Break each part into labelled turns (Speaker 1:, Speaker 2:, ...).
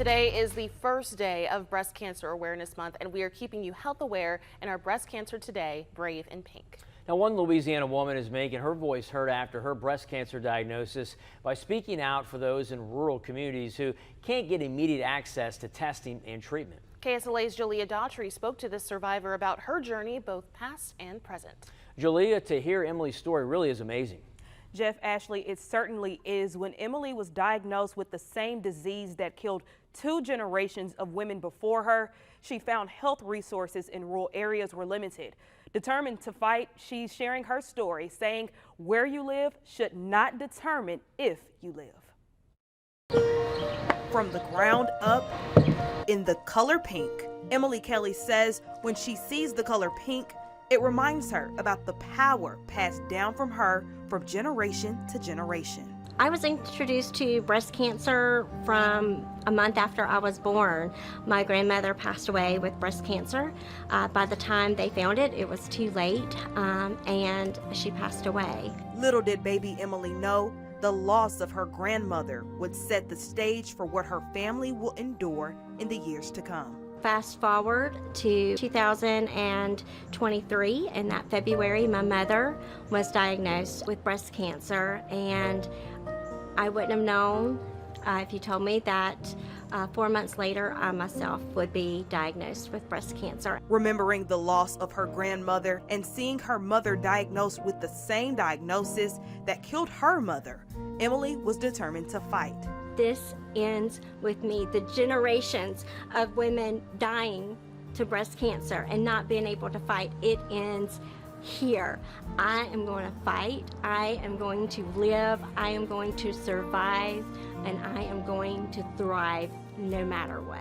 Speaker 1: Today is the first day of Breast Cancer Awareness Month, and we are keeping you health aware in our Breast Cancer Today Brave in Pink.
Speaker 2: Now, one Louisiana woman is making her voice heard after her breast cancer diagnosis by speaking out for those in rural communities who can't get immediate access to testing and treatment.
Speaker 1: KSLA's Julia Daughtry spoke to this survivor about her journey, both past and present.
Speaker 2: Julia, to hear Emily's story really is amazing.
Speaker 3: Jeff, Ashley, it certainly is. When Emily was diagnosed with the same disease that killed 2 generations of women before her, she found health resources in rural areas were limited. Determined to fight, she's sharing her story, saying where you live should not determine if you live. From the ground up, in the color pink, Emily Kelley says when she sees the color pink, it reminds her about the power passed down from her from generation to generation.
Speaker 4: I was introduced to breast cancer from a month after I was born. My grandmother passed away with breast cancer. By the time they found it, it was too late, and she passed away. Little did baby Emily know the loss of her grandmother would set the stage for what her family will endure in the years to come. Fast forward to 2023, and that February, my mother was diagnosed with breast cancer, and I wouldn't have known if you told me that 4 months later, I myself would be diagnosed with breast cancer. Remembering the loss of her grandmother and seeing her mother diagnosed with the same diagnosis that killed her mother, Emily was determined to fight. This ends with me, the generations of women dying to breast cancer and not being able to fight. It ends here. I am going to fight. I am going to live. I am going to survive, and I am going to thrive no matter what.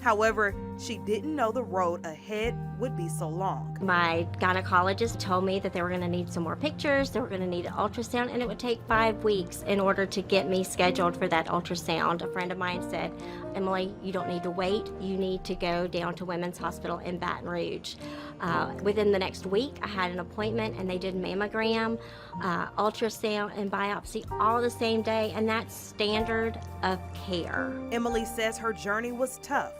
Speaker 4: However, she didn't know the road ahead would be so long. My gynecologist told me that they were going to need some more pictures, they were going to need an ultrasound, and it would take 5 weeks in order to get me scheduled for that ultrasound. A friend of mine said, Emily, you don't need to wait, you need to go down to Women's Hospital in Baton Rouge. Within the next week, I had an appointment, and they did mammogram, ultrasound, and biopsy all the same day, and that's standard of care. Emily says her journey was tough,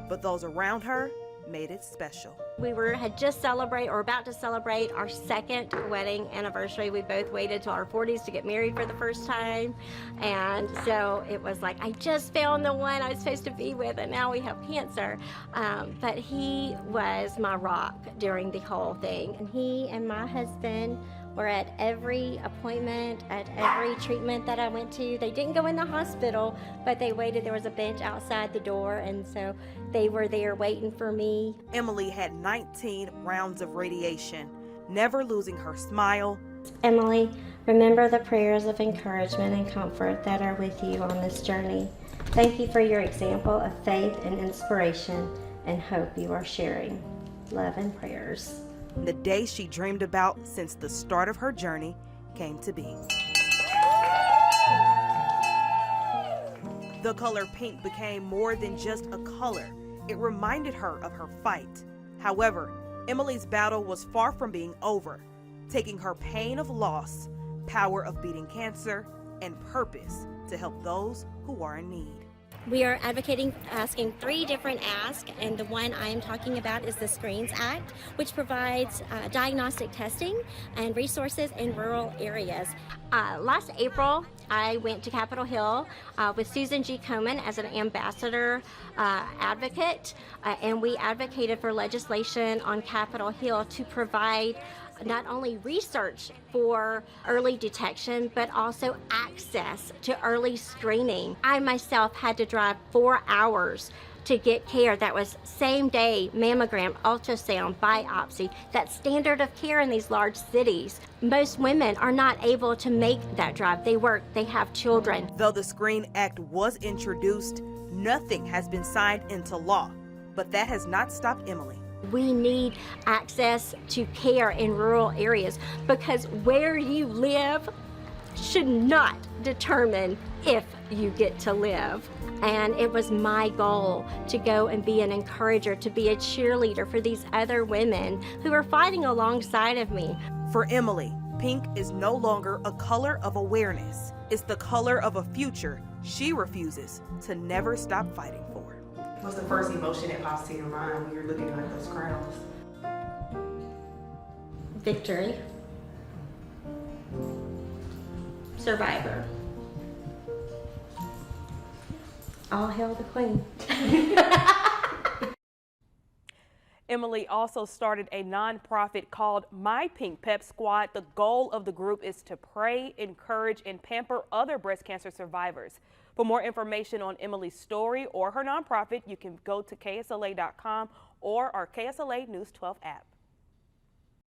Speaker 4: but those around her made it special. We had just about to celebrate our 2nd wedding anniversary. We both waited till our 40s to get married for the first time. And so it was like, I just found the one I was supposed to be with, and now we have cancer. But he was my rock during the whole thing. And he and my husband were at every appointment, at every treatment that I went to. They didn't go in the hospital, but they waited. There was a bench outside the door, and so they were there waiting for me. Emily had 19 rounds of radiation, never losing her smile. Emily, remember the prayers of encouragement and comfort that are with you on this journey. Thank you for your example of faith and inspiration and hope you are sharing. Love and prayers. The day she dreamed about since the start of her journey came to be. The color pink became more than just a color. It reminded her of her fight. However, Emily's battle was far from being over, taking her pain of loss, power of beating cancer, and purpose to help those who are in need. We are asking 3 different asks, and the one I am talking about is the Screens Act, which provides diagnostic testing and resources in rural areas. Last April, I went to Capitol Hill with Susan G. Komen as an ambassador advocate, and we advocated for legislation on Capitol Hill to provide not only research for early detection, but also access to early screening. I myself had to drive 4 hours to get care that was same day mammogram, ultrasound, biopsy, that standard of care in these large cities. Most women are not able to make that drive. They work, they have children. Though the Screen Act was introduced, nothing has been signed into law, but that has not stopped Emily. We need access to care in rural areas because where you live should not determine if you get to live. And it was my goal to go and be an encourager, to be a cheerleader for these other women who are fighting alongside of me. For Emily,
Speaker 3: Pink is no longer a color of awareness. It's the color of a future she refuses to never stop fighting for.
Speaker 5: What's the first emotion that pops to your mind when you're looking at those crowns?
Speaker 4: Victory. Survivor. All hail the queen.
Speaker 3: Emily also started a nonprofit called My Pink Pep Squad. The goal of the group is to pray, encourage, and pamper other breast cancer survivors. For more information on Emily's story or her nonprofit, you can go to KSLA.com or our KSLA News 12 app.